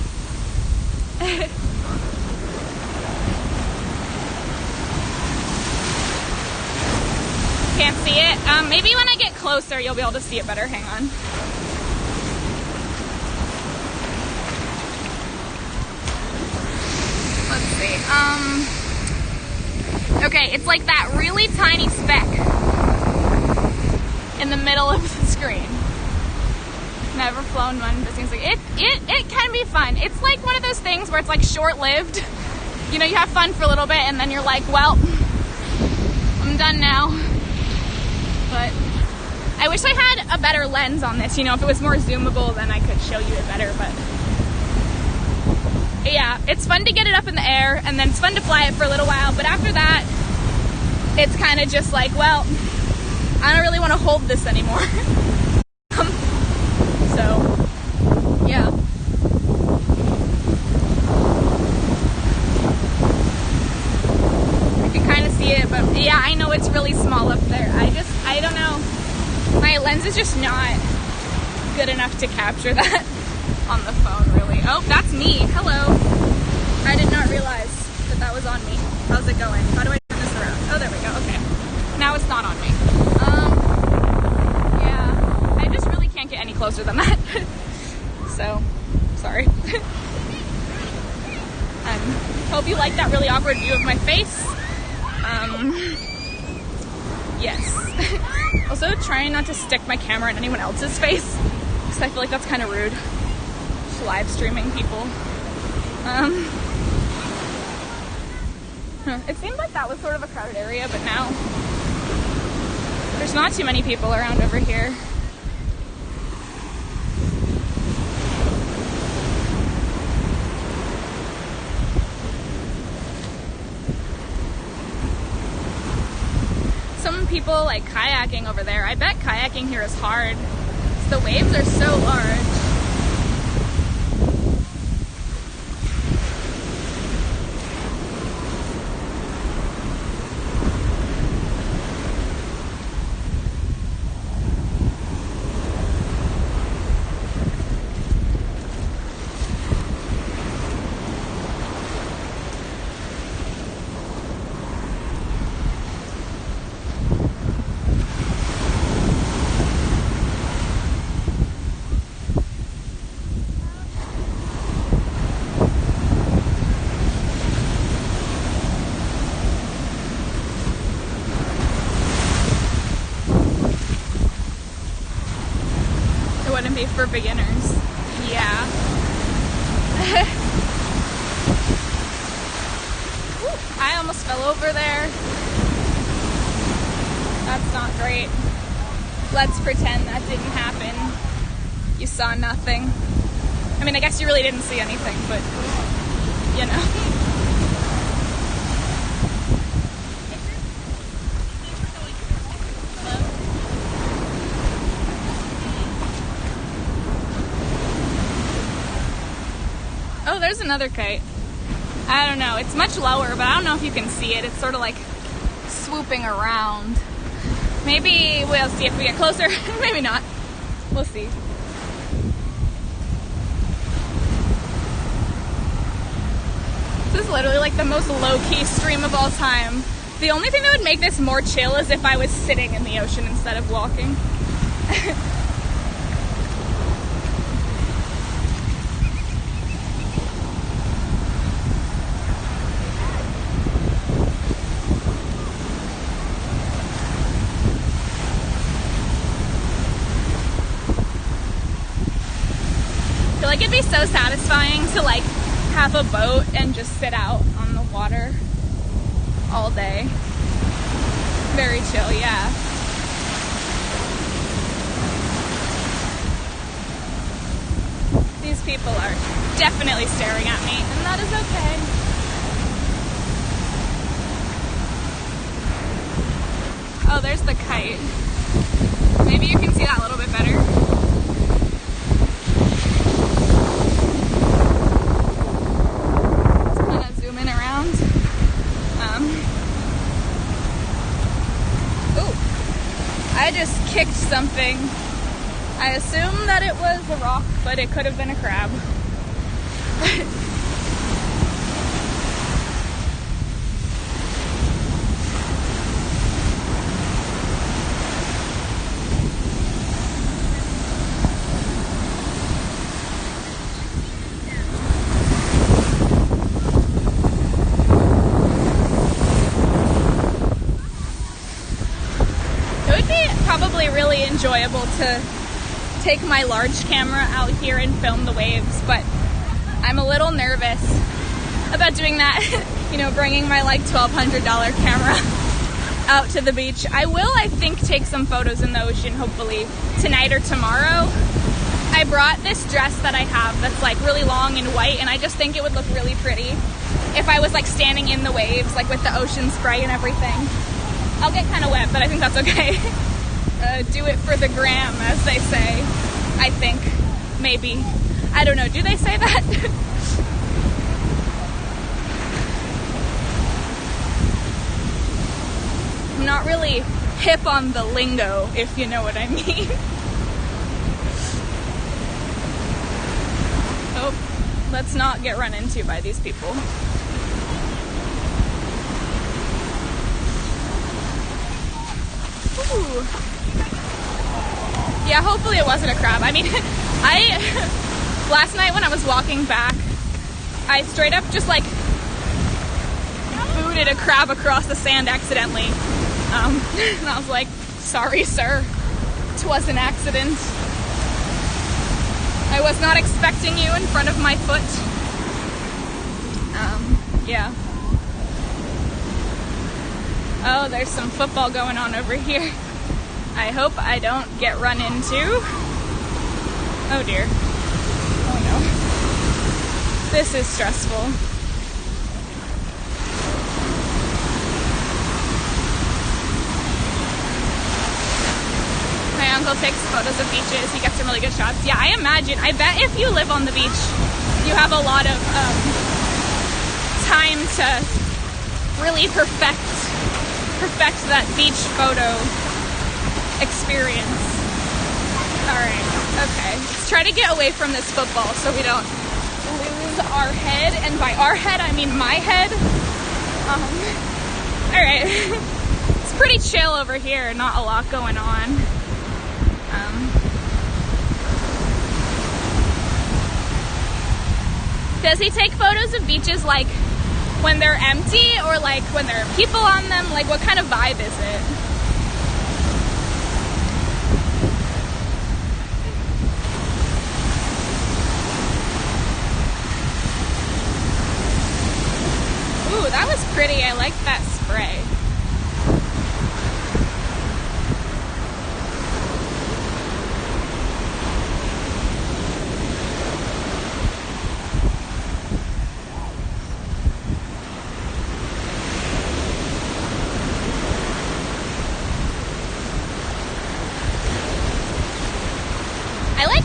Can't see it. Maybe when I get closer, you'll be able to see it better. Hang on. Let's see. Okay, it's like that really tiny speck in the middle of the screen. Never flown one, but it seems like it can be fun. It's like one of those things where it's like short-lived. you know, you have fun for a little bit and then you're like, well, I'm done now. But I wish I had a better lens on this, you know, if it was more zoomable then I could show you it better, but yeah, it's fun to get it up in the air and then it's fun to fly it for a little while, but after that it's kind of just like, well, I don't really want to hold this anymore. So yeah, I can kind of see it, but yeah, I know it's really small up there. I don't know, my lens is just not good enough to capture that on the phone, really. Oh, that's me. Hello. I did not realize that that was on me. How's it going? How do I turn this around? Oh, there we go. Okay. Now it's not on me. Yeah. I just really can't get any closer than that. So, sorry. Hope you like that really awkward view of my face. Yes. Also, trying not to stick my camera in anyone else's face, because I feel like that's kind of rude. Live streaming people. It seemed like that was sort of a crowded area, but now there's not too many people around over here. Some people like kayaking over there. I bet kayaking here is hard. The waves are so large. Wouldn't be for beginners. Yeah. I almost fell over there. That's not great. Let's pretend that didn't happen. You saw nothing. I mean, I guess you really didn't see anything, but you know. Oh, there's another kite. I don't know. It's much lower, but I don't know if you can see it. It's sort of like swooping around. Maybe we'll see if we get closer. Maybe not. We'll see. This is literally like the most low-key stream of all time. The only thing that would make this more chill is if I was sitting in the ocean instead of walking. Like, it'd be so satisfying to like have a boat and just sit out on the water all day. Very chill, yeah. These people are definitely staring at me, and that is okay. Oh, there's the kite. Maybe you can see that a little bit better. I just kicked something. I assume that it was a rock, but it could have been a crab. Probably really enjoyable to take my large camera out here and film the waves, but I'm a little nervous about doing that. you know, bringing my like $1,200 camera out to the beach. I will, I think, take some photos in the ocean, hopefully tonight or tomorrow. I brought this dress that I have that's like really long and white, and I just think it would look really pretty if I was like standing in the waves, like with the ocean spray and everything. I'll get kind of wet, but I think that's okay. Do it for the gram, as they say. I think. Maybe. I don't know. Do they say that? I'm not really hip on the lingo, if you know what I mean. Oh, let's not get run into by these people. Ooh. Yeah, hopefully it wasn't a crab. I mean, last night when I was walking back, I straight up just like booted a crab across the sand accidentally. And I was like, sorry, sir. 'Twas an accident. I was not expecting you in front of my foot. Yeah. Oh, there's some football going on over here. I hope I don't get run into. Oh dear. Oh no. This is stressful. My uncle takes photos of beaches. He gets some really good shots. Yeah, I bet if you live on the beach, you have a lot of time to really perfect that beach photo experience. Alright, okay. Let's try to get away from this football so we don't lose our head. And by our head, I mean my head. Alright. It's pretty chill over here. Not a lot going on. Does he take photos of beaches like when they're empty or like when there are people on them? Like what kind of vibe is it? Ooh, that was pretty. I like that spray.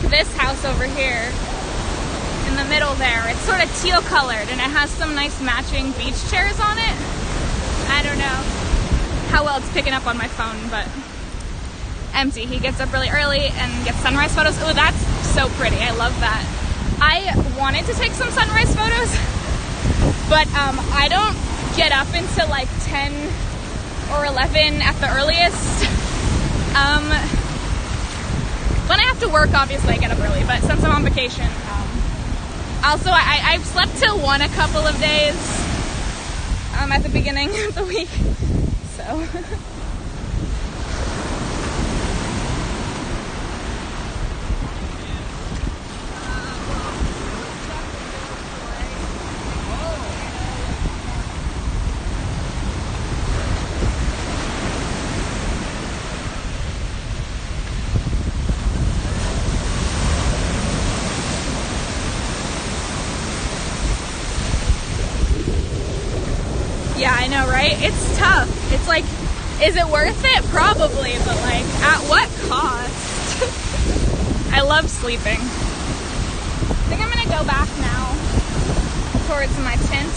This house over here in the middle there, it's sort of teal colored and it has some nice matching beach chairs on it. I don't know how well it's picking up on my phone, but empty. He gets up really early and gets sunrise photos. Oh, that's so pretty. I love that. I wanted to take some sunrise photos, but I don't get up until like 10 or 11 at the earliest. When I have to work, obviously I get up early, but since I'm on vacation, also I've slept till 1 a couple of days at the beginning of the week, so. Yeah, I know, right? It's tough. It's like, is it worth it? Probably, but like, at what cost? I love sleeping. I think I'm gonna go back now towards my tent.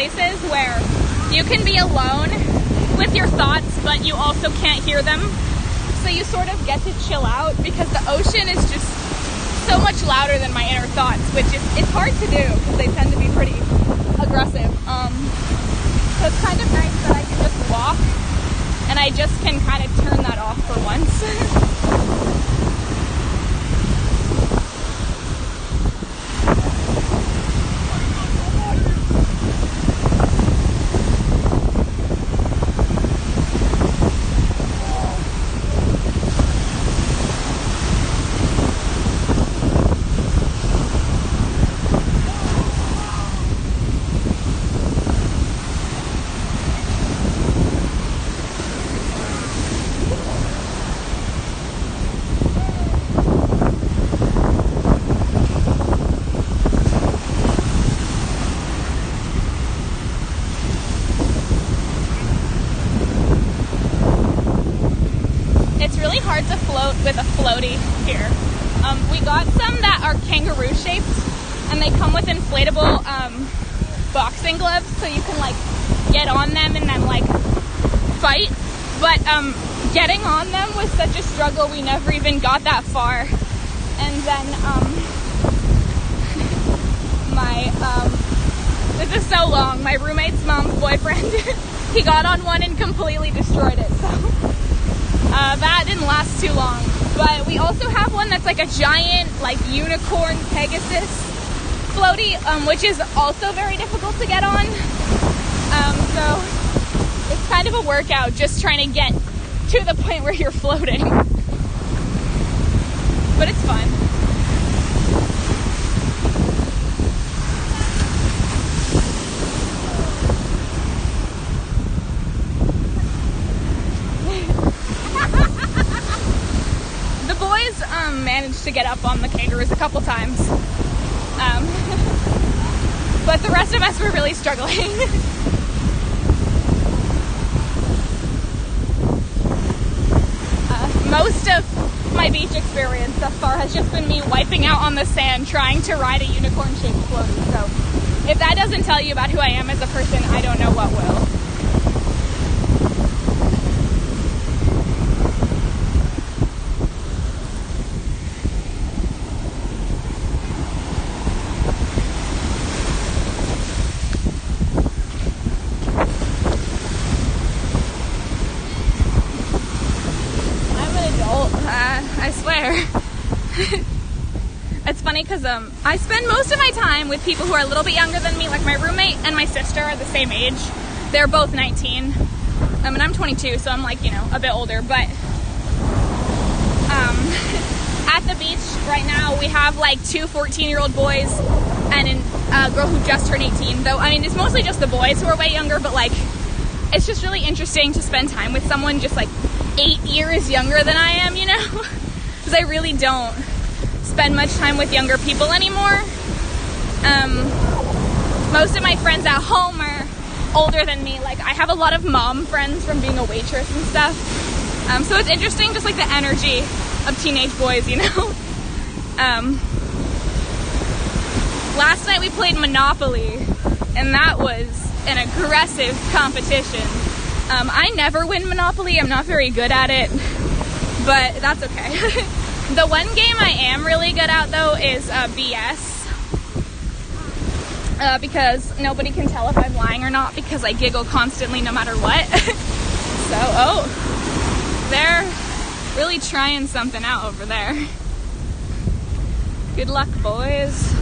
places where you can be alone with your thoughts, but you also can't hear them. So you sort of get to chill out because the ocean is just so much louder than my inner thoughts, which it's hard to do because they tend to be pretty aggressive. So it's kind of nice that I can just walk and I just can kind of turn that off for once. Hard to float with a floaty here. We got some that are kangaroo shaped and they come with inflatable boxing gloves so you can like get on them and then like fight, but getting on them was such a struggle we never even got that far. And then this is so long, my roommate's mom's boyfriend he got on one and completely destroyed it, so that didn't last too long. But we also have one that's like a giant, like unicorn Pegasus floaty, which is also very difficult to get on. So it's kind of a workout just trying to get to the point where you're floating. But it's fun. Managed to get up on the kangaroos a couple times, but the rest of us were really struggling. Most of my beach experience thus far has just been me wiping out on the sand trying to ride a unicorn-shaped floaty, so if that doesn't tell you about who I am as a person, I don't know what will. I swear. It's funny because I spend most of my time with people who are a little bit younger than me. Like my roommate and my sister are the same age. They're both 19. And I'm 22, so I'm like, you know, a bit older. But at the beach right now, we have like two 14-year-old boys and a girl who just turned 18. Though, I mean, it's mostly just the boys who are way younger, but like, it's just really interesting to spend time with someone just like 8 years younger than I am, you know? Because I really don't spend much time with younger people anymore. Most of my friends at home are older than me. Like, I have a lot of mom friends from being a waitress and stuff. So it's interesting, just like the energy of teenage boys, you know? Last night we played Monopoly, and that was an aggressive competition. I never win Monopoly. I'm not very good at it, but that's okay. The one game I am really good at, though, is BS. Because nobody can tell if I'm lying or not because I giggle constantly no matter what. So, oh, they're really trying something out over there. Good luck, boys.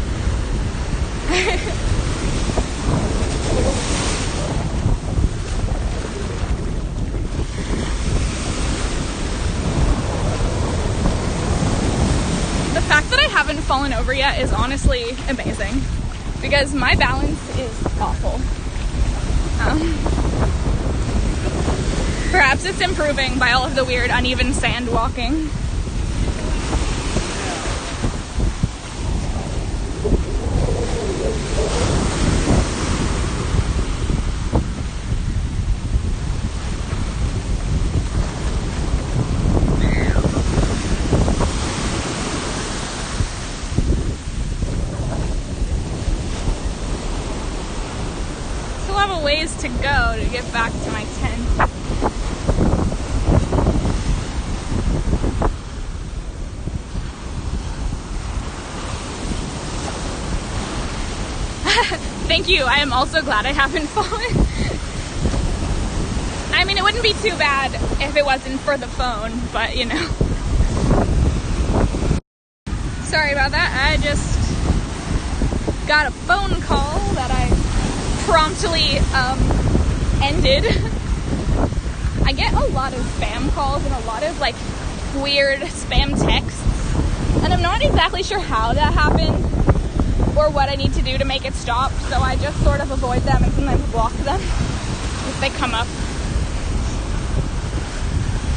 The fact that I haven't fallen over yet is honestly amazing because my balance is awful. Perhaps it's improving by all of the weird uneven sand walking. to go to get back to my tent. Thank you. I am also glad I haven't fallen. I mean, it wouldn't be too bad if it wasn't for the phone, but you know. Sorry about that. I just got a phone call that I promptly ended. I get a lot of spam calls and a lot of like weird spam texts, and I'm not exactly sure how that happened or what I need to do to make it stop, so I just sort of avoid them and sometimes block them if they come up.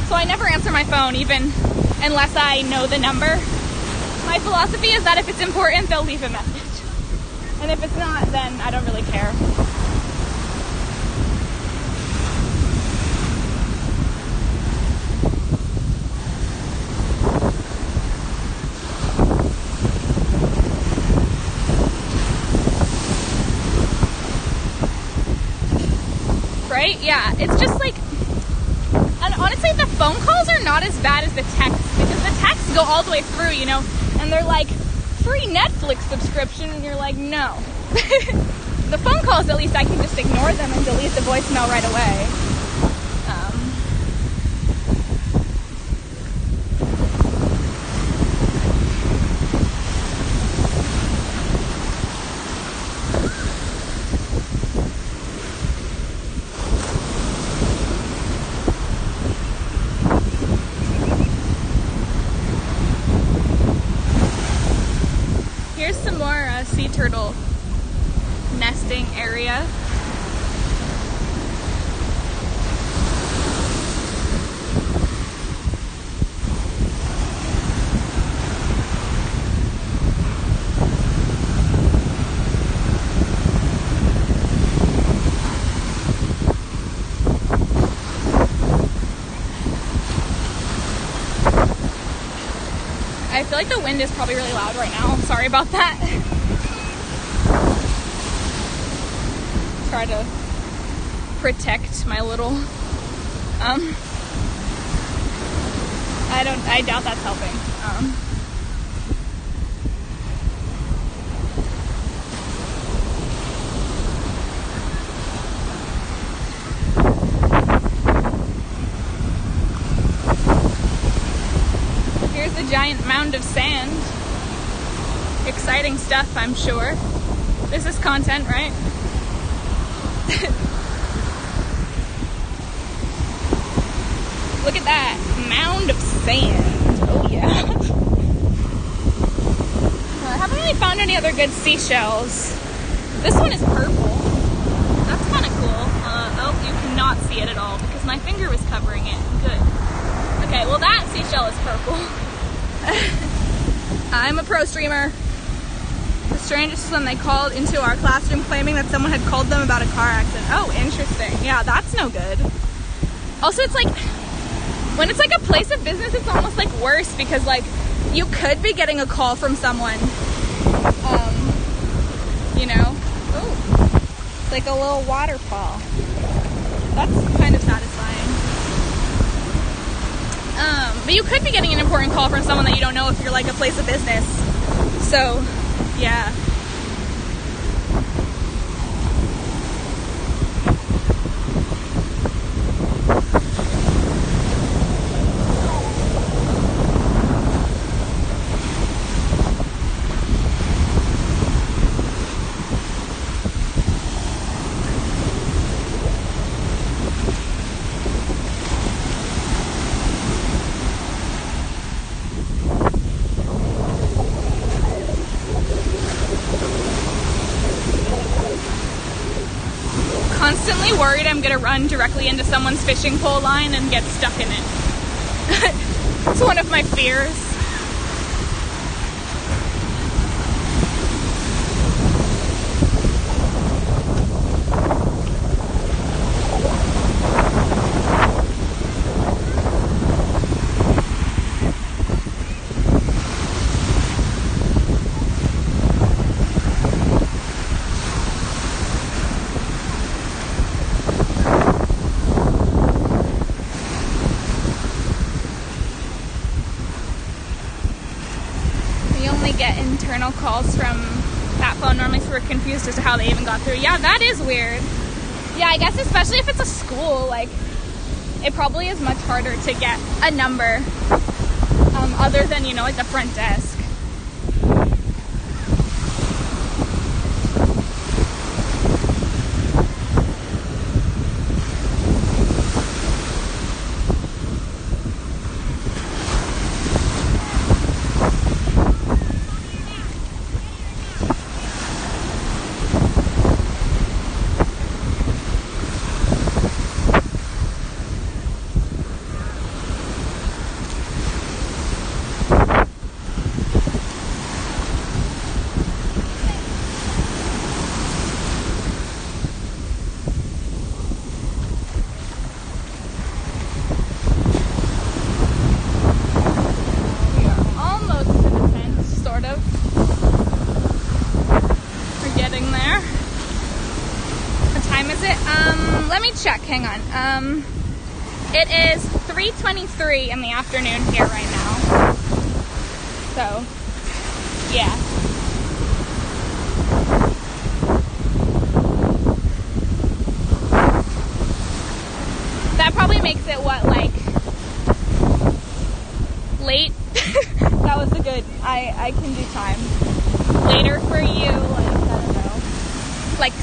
So I never answer my phone, even unless I know the number. My philosophy is that if it's important, they'll leave a message. And if it's not, then I don't really care. Right? Yeah, it's just like, and honestly, the phone calls are not as bad as the texts, because the texts go all the way through, you know, and they're like, free Netflix subscription, and you're like, no. The phone calls, at least I can just ignore them and delete the voicemail right away. Here's some more sea turtle nesting area. I feel like the wind is probably really loud right now. Sorry about that. Try to protect my little, I doubt that's helping. Here's a giant mound of sand. Exciting stuff, I'm sure. This is content, right? Look at that mound of sand. Oh yeah. I haven't really found any other good seashells. This one is purple. That's kind of cool. Oh, you cannot see it at all because my finger was covering it. Good. Okay, well that seashell is purple. I'm a pro streamer. The strangest one they called into our classroom claiming that someone had called them about a car accident. Oh, interesting. Yeah, that's no good. Also, it's like, when it's like a place of business, it's almost like worse because like you could be getting a call from someone, you know. Oh, it's like a little waterfall. That's kind of satisfying. But you could be getting an important call from someone that you don't know if you're like a place of business. So, yeah. Constantly worried I'm gonna run directly into someone's fishing pole line and get stuck in it. It's one of my fears. internal calls from that phone normally, so we're confused as to how they even got through. Yeah, that is weird. Yeah, I guess especially if it's a school, like, it probably is much harder to get a number other than, you know, like the front desk. Let me check, hang on. It is 3:23 in the afternoon here right now. So, yeah. That probably makes it, what, like, late? That was a good, I can do time. Later for you, like, I don't know. Like,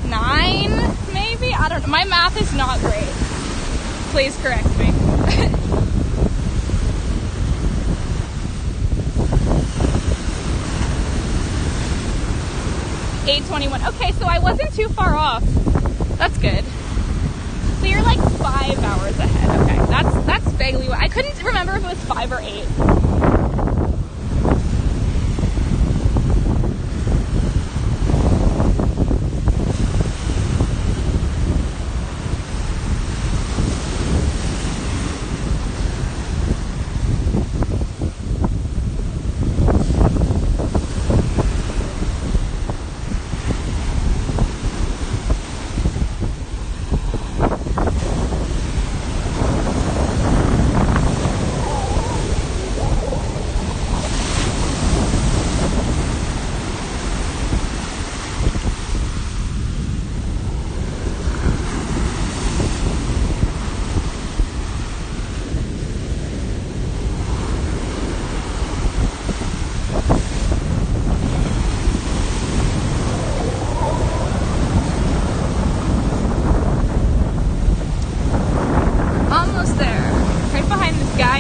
9 maybe? I don't know. My math is not great. Please correct me. $8:21. Okay, so I wasn't too far off. That's good. So you're like 5 hours ahead. Okay, that's vaguely what I couldn't remember if it was 5 or 8.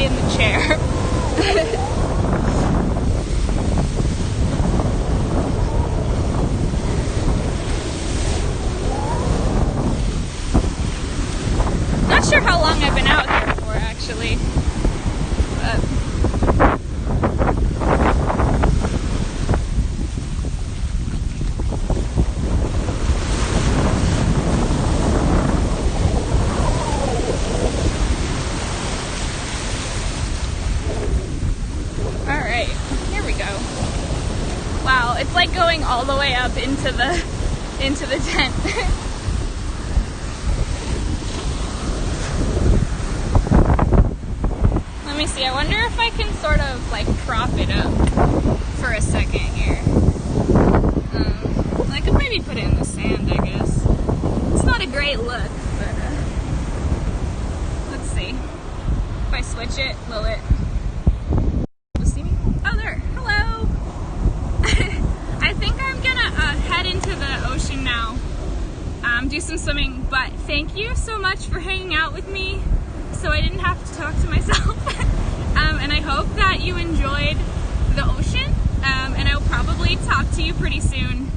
In the chair. Not sure how long I've been out here for, actually. But wow, it's like going all the way up into the tent. Let me see. I wonder if I can sort of like prop it up for a second here. I could maybe put it in the sand, I guess. It's not a great look, but let's see. If I switch it, will it? See me? Oh, there. Hello. I think I'm gonna head into the ocean now, do some swimming, but thank you so much for hanging out with me so I didn't have to talk to myself. And I hope that you enjoyed the ocean, and I'll probably talk to you pretty soon.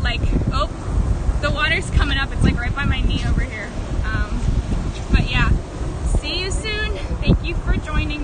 Like, oh, the water's coming up, it's like right by my knee over here. But yeah, see you soon. Thank you for joining me.